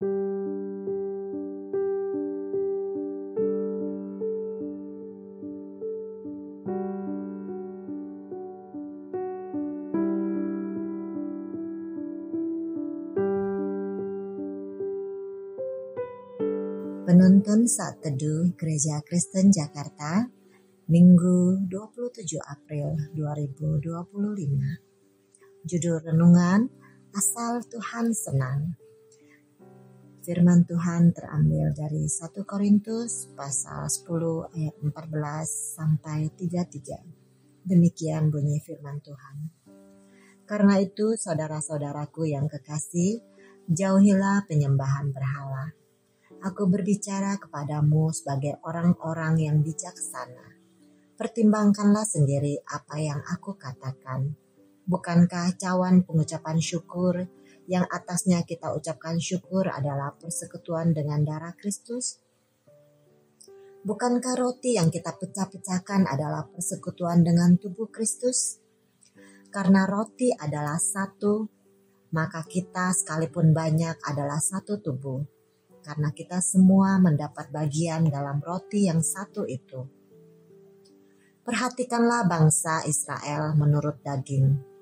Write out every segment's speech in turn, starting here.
Penuntun Saat Teduh Gereja Kristen Jakarta, Minggu 27 April 2025. Judul renungan, Asal Tuhan Senang. Firman Tuhan terambil dari 1 Korintus pasal 10 ayat 14 sampai 33. Demikian bunyi firman Tuhan. Karena itu, saudara-saudaraku yang kekasih, jauhilah penyembahan berhala. Aku berbicara kepadamu sebagai orang-orang yang bijaksana. Pertimbangkanlah sendiri apa yang aku katakan. Bukankah cawan pengucapan syukur yang atasnya kita ucapkan syukur adalah persekutuan dengan darah Kristus? Bukankah roti yang kita pecah-pecahkan adalah persekutuan dengan tubuh Kristus? Karena roti adalah satu, maka kita sekalipun banyak adalah satu tubuh. Karena kita semua mendapat bagian dalam roti yang satu itu. Perhatikanlah bangsa Israel menurut daging.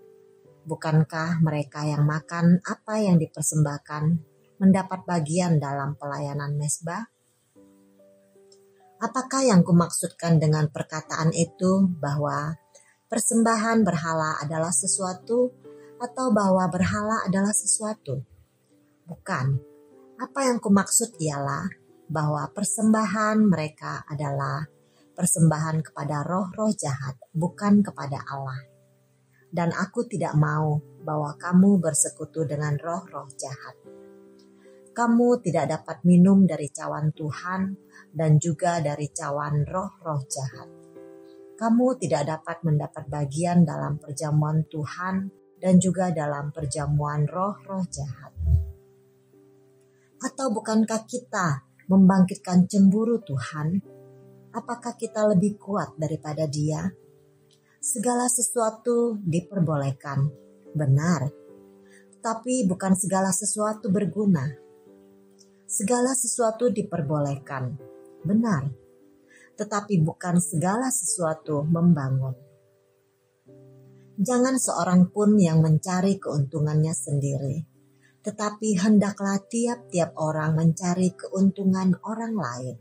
Bukankah mereka yang makan apa yang dipersembahkan mendapat bagian dalam pelayanan mezbah? Apakah yang kumaksudkan dengan perkataan itu bahwa persembahan berhala adalah sesuatu atau bahwa berhala adalah sesuatu? Bukan. Apa yang kumaksud ialah bahwa persembahan mereka adalah persembahan kepada roh-roh jahat, bukan kepada Allah. Dan aku tidak mau bahwa kamu bersekutu dengan roh-roh jahat. Kamu tidak dapat minum dari cawan Tuhan dan juga dari cawan roh-roh jahat. Kamu tidak dapat mendapat bagian dalam perjamuan Tuhan dan juga dalam perjamuan roh-roh jahat. Atau bukankah kita membangkitkan cemburu Tuhan? Apakah kita lebih kuat daripada Dia? Segala sesuatu diperbolehkan, benar. Tetapi bukan segala sesuatu berguna. Segala sesuatu diperbolehkan, benar. Tetapi bukan segala sesuatu membangun. Jangan seorang pun yang mencari keuntungannya sendiri. Tetapi hendaklah tiap-tiap orang mencari keuntungan orang lain.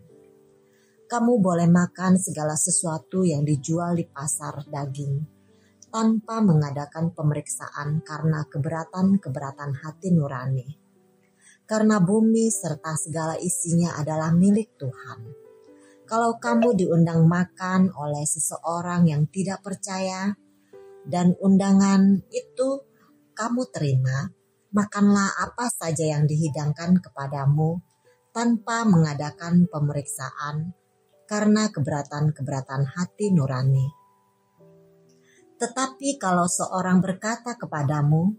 Kamu boleh makan segala sesuatu yang dijual di pasar daging, tanpa mengadakan pemeriksaan karena keberatan-keberatan hati nurani. Karena bumi serta segala isinya adalah milik Tuhan. Kalau kamu diundang makan oleh seseorang yang tidak percaya, dan undangan itu kamu terima, makanlah apa saja yang dihidangkan kepadamu tanpa mengadakan pemeriksaan karena keberatan-keberatan hati nurani. Tetapi kalau seorang berkata kepadamu,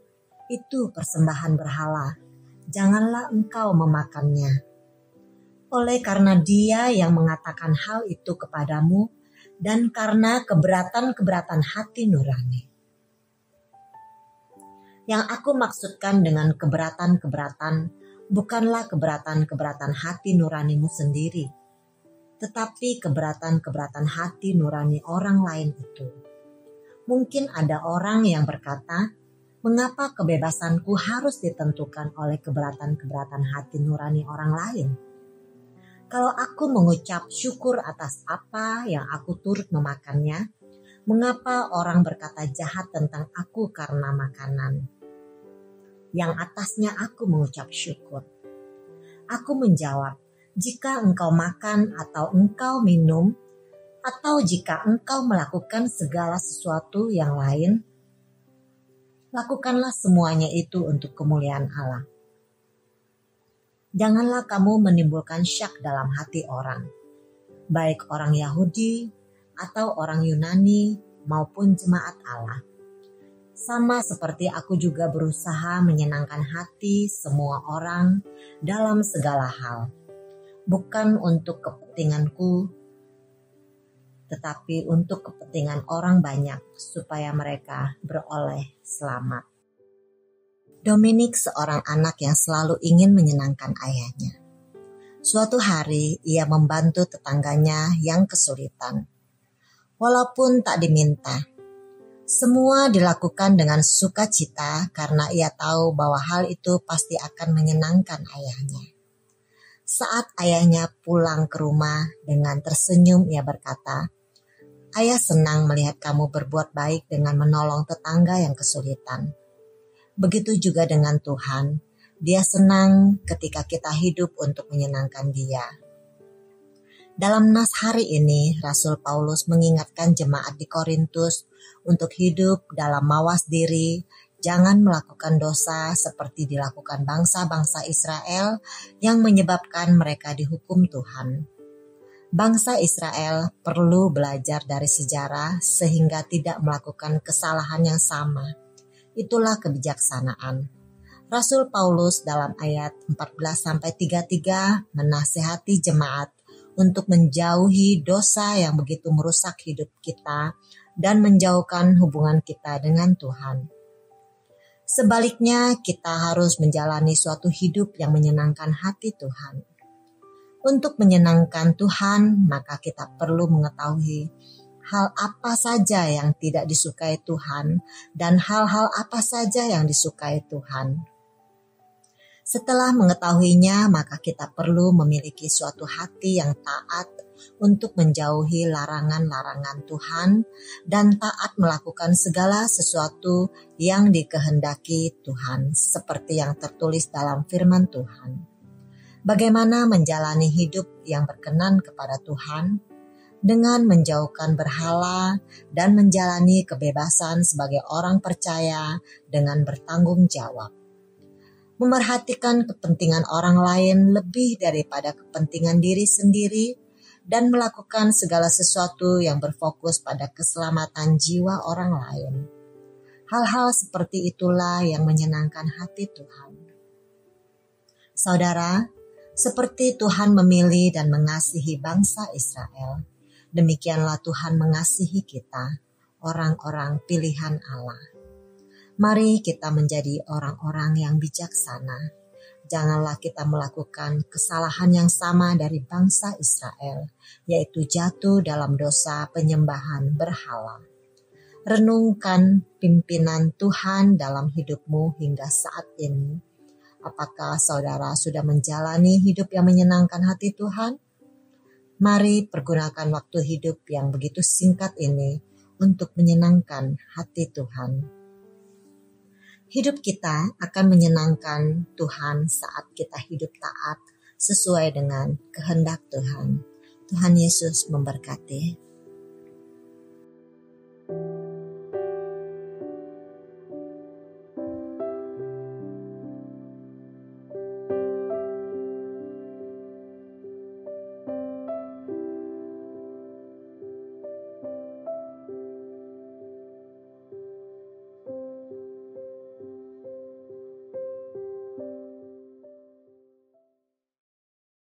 itu persembahan berhala, janganlah engkau memakannya. Oleh karena Dia yang mengatakan hal itu kepadamu dan karena keberatan-keberatan hati nurani. Yang aku maksudkan dengan keberatan-keberatan bukanlah keberatan-keberatan hati nuranimu sendiri, tetapi keberatan-keberatan hati nurani orang lain itu. Mungkin ada orang yang berkata, mengapa kebebasanku harus ditentukan oleh keberatan-keberatan hati nurani orang lain? Kalau aku mengucap syukur atas apa yang aku turut memakannya, mengapa orang berkata jahat tentang aku karena makanan yang atasnya aku mengucap syukur? Aku menjawab, jika engkau makan atau engkau minum, atau jika engkau melakukan segala sesuatu yang lain, lakukanlah semuanya itu untuk kemuliaan Allah. Janganlah kamu menimbulkan syak dalam hati orang, baik orang Yahudi atau orang Yunani maupun jemaat Allah. Sama seperti aku juga berusaha menyenangkan hati semua orang dalam segala hal. Bukan untuk kepentinganku, tetapi untuk kepentingan orang banyak supaya mereka beroleh selamat. Dominic seorang anak yang selalu ingin menyenangkan ayahnya. Suatu hari ia membantu tetangganya yang kesulitan. Walaupun tak diminta, semua dilakukan dengan sukacita karena ia tahu bahwa hal itu pasti akan menyenangkan ayahnya. Saat ayahnya pulang ke rumah dengan tersenyum ia berkata, "Ayah senang melihat kamu berbuat baik dengan menolong tetangga yang kesulitan. Begitu juga dengan Tuhan, Dia senang ketika kita hidup untuk menyenangkan Dia." Dalam nas hari ini, Rasul Paulus mengingatkan jemaat di Korintus untuk hidup dalam mawas diri, jangan melakukan dosa seperti dilakukan bangsa-bangsa Israel yang menyebabkan mereka dihukum Tuhan. Bangsa Israel perlu belajar dari sejarah sehingga tidak melakukan kesalahan yang sama. Itulah kebijaksanaan. Rasul Paulus dalam ayat 14-33 menasihati jemaat untuk menjauhi dosa yang begitu merusak hidup kita dan menjauhkan hubungan kita dengan Tuhan. Sebaliknya, kita harus menjalani suatu hidup yang menyenangkan hati Tuhan. Untuk menyenangkan Tuhan, maka kita perlu mengetahui hal apa saja yang tidak disukai Tuhan dan hal-hal apa saja yang disukai Tuhan. Setelah mengetahuinya, maka kita perlu memiliki suatu hati yang taat untuk menjauhi larangan-larangan Tuhan dan taat melakukan segala sesuatu yang dikehendaki Tuhan, seperti yang tertulis dalam firman Tuhan. Bagaimana menjalani hidup yang berkenan kepada Tuhan? Dengan menjauhkan berhala dan menjalani kebebasan sebagai orang percaya dengan bertanggung jawab. Memerhatikan kepentingan orang lain lebih daripada kepentingan diri sendiri dan melakukan segala sesuatu yang berfokus pada keselamatan jiwa orang lain. Hal-hal seperti itulah yang menyenangkan hati Tuhan. Saudara, seperti Tuhan memilih dan mengasihi bangsa Israel, demikianlah Tuhan mengasihi kita, orang-orang pilihan Allah. Mari kita menjadi orang-orang yang bijaksana. Janganlah kita melakukan kesalahan yang sama dari bangsa Israel, yaitu jatuh dalam dosa penyembahan berhala. Renungkan pimpinan Tuhan dalam hidupmu hingga saat ini. Apakah saudara sudah menjalani hidup yang menyenangkan hati Tuhan? Mari pergunakan waktu hidup yang begitu singkat ini untuk menyenangkan hati Tuhan. Hidup kita akan menyenangkan Tuhan saat kita hidup taat sesuai dengan kehendak Tuhan. Tuhan Yesus memberkati.